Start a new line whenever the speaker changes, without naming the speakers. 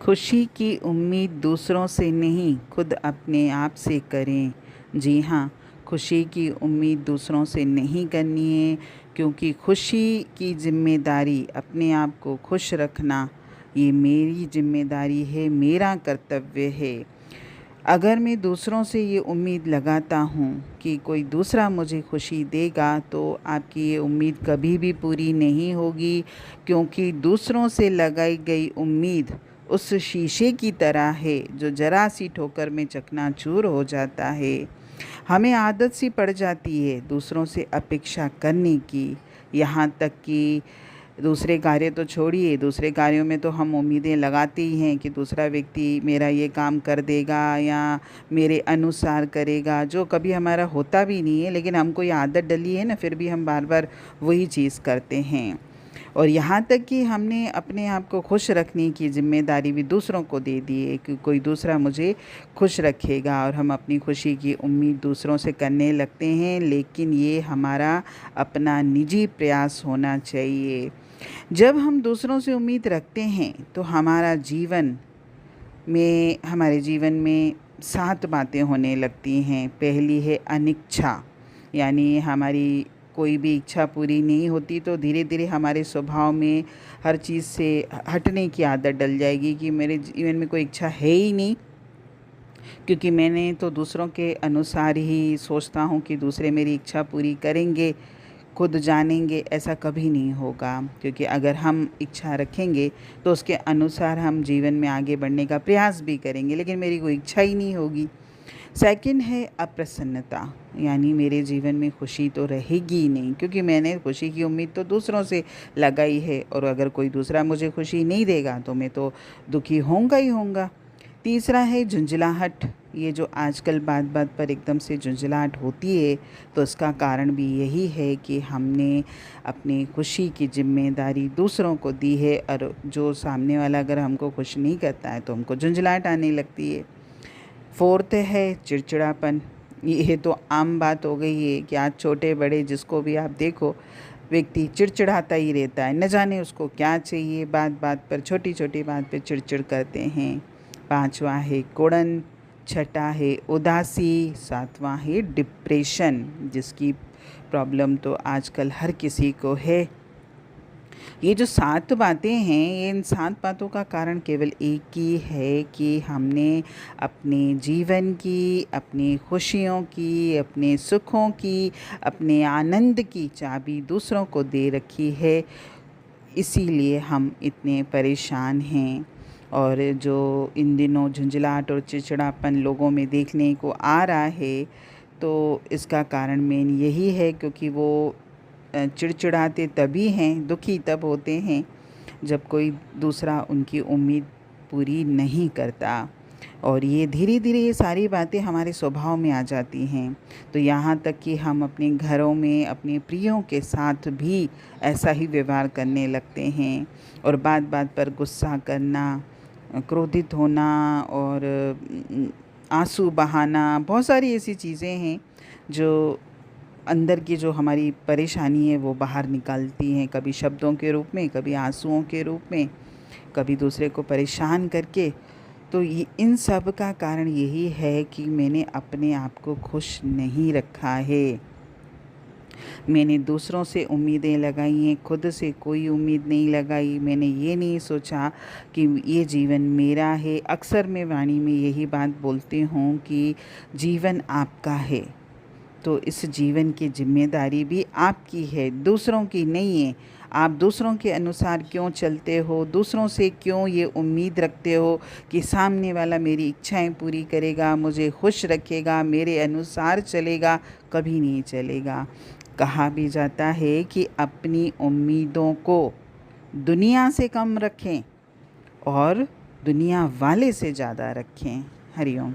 खुशी की उम्मीद दूसरों से नहीं, खुद अपने आप से करें। जी हाँ, खुशी की उम्मीद दूसरों से नहीं करनी है, क्योंकि खुशी की ज़िम्मेदारी अपने आप को खुश रखना, ये मेरी ज़िम्मेदारी है, मेरा कर्तव्य है। अगर मैं दूसरों से ये उम्मीद लगाता हूँ कि कोई दूसरा मुझे खुशी देगा, तो आपकी ये उम्मीद कभी भी पूरी नहीं होगी, क्योंकि दूसरों से लगाई गई उम्मीद उस शीशे की तरह है जो ज़रा सी ठोकर में चकनाचूर हो जाता है। हमें आदत सी पड़ जाती है दूसरों से अपेक्षा करने की, यहाँ तक कि दूसरे कार्य तो छोड़िए, दूसरे कार्यों में तो हम उम्मीदें लगाते ही हैं कि दूसरा व्यक्ति मेरा ये काम कर देगा या मेरे अनुसार करेगा, जो कभी हमारा होता भी नहीं है, लेकिन हमको ये आदत डली है ना, फिर भी हम बार बार वही चीज़ करते हैं। और यहाँ तक कि हमने अपने आप को खुश रखने की ज़िम्मेदारी भी दूसरों को दे दी है कि कोई दूसरा मुझे खुश रखेगा, और हम अपनी खुशी की उम्मीद दूसरों से करने लगते हैं, लेकिन ये हमारा अपना निजी प्रयास होना चाहिए। जब हम दूसरों से उम्मीद रखते हैं तो हमारे जीवन में 7 बातें होने लगती हैं। पहली है अनिच्छा, यानी हमारी कोई भी इच्छा पूरी नहीं होती तो धीरे धीरे हमारे स्वभाव में हर चीज़ से हटने की आदत डल जाएगी कि मेरे जीवन में कोई इच्छा है ही नहीं, क्योंकि मैंने तो दूसरों के अनुसार ही सोचता हूँ कि दूसरे मेरी इच्छा पूरी करेंगे, खुद जानेंगे। ऐसा कभी नहीं होगा, क्योंकि अगर हम इच्छा रखेंगे तो उसके अनुसार हम जीवन में आगे बढ़ने का प्रयास भी करेंगे, लेकिन मेरी कोई इच्छा ही नहीं होगी। सेकंड है अप्रसन्नता, यानी मेरे जीवन में खुशी तो रहेगी ही नहीं, क्योंकि मैंने खुशी की उम्मीद तो दूसरों से लगाई है, और अगर कोई दूसरा मुझे खुशी नहीं देगा तो मैं तो दुखी होऊंगा ही होऊंगा। तीसरा है झुंझलाहट, ये जो आजकल बात बात पर एकदम से झुंझलाहट होती है, तो इसका कारण भी यही है कि हमने अपनी खुशी की जिम्मेदारी दूसरों को दी है, और जो सामने वाला अगर हमको खुश नहीं करता है तो हमको झुंझलाहट आने लगती है। फोर्थ है चिड़चिड़ापन, ये तो आम बात हो गई है कि आज छोटे बड़े जिसको भी आप देखो, व्यक्ति चिड़चिड़ाता ही रहता है, न जाने उसको क्या चाहिए, बात बात पर, छोटी छोटी बात पे चिड़चिड़ करते हैं। पांचवा है कुड़न, छठा है उदासी, सातवां है डिप्रेशन, जिसकी प्रॉब्लम तो आजकल हर किसी को है। ये जो 7 बातें हैं, ये इन 7 बातों का कारण केवल एक ही है कि हमने अपने जीवन की, अपनी खुशियों की, अपने सुखों की, अपने आनंद की चाबी दूसरों को दे रखी है, इसीलिए हम इतने परेशान हैं। और जो इन दिनों झुंझलाहट और चिड़चिड़ापन लोगों में देखने को आ रहा है, तो इसका कारण मेन यही है, क्योंकि वो चिड़चिड़ाते तभी हैं, दुखी तब होते हैं जब कोई दूसरा उनकी उम्मीद पूरी नहीं करता। और ये धीरे धीरे ये सारी बातें हमारे स्वभाव में आ जाती हैं, तो यहाँ तक कि हम अपने घरों में अपने प्रियों के साथ भी ऐसा ही व्यवहार करने लगते हैं, और बात बात पर गुस्सा करना, क्रोधित होना, और आंसू बहाना, बहुत सारी ऐसी चीज़ें हैं जो अंदर की जो हमारी परेशानी है वो बाहर निकालती हैं, कभी शब्दों के रूप में, कभी आंसुओं के रूप में, कभी दूसरे को परेशान करके। तो ये इन सब का कारण यही है कि मैंने अपने आप को खुश नहीं रखा है। मैंने दूसरों से उम्मीदें लगाई हैं, खुद से कोई उम्मीद नहीं लगाई। मैंने ये नहीं सोचा कि ये जीवन मेरा है। अक्सर मैं वाणी में यही बात बोलती हूँ कि जीवन आपका है, तो इस जीवन की जिम्मेदारी भी आपकी है, दूसरों की नहीं है। आप दूसरों के अनुसार क्यों चलते हो, दूसरों से क्यों ये उम्मीद रखते हो कि सामने वाला मेरी इच्छाएं पूरी करेगा, मुझे खुश रखेगा, मेरे अनुसार चलेगा? कभी नहीं चलेगा। कहा भी जाता है कि अपनी उम्मीदों को दुनिया से कम रखें और दुनिया वाले से ज़्यादा रखें। हरिओम।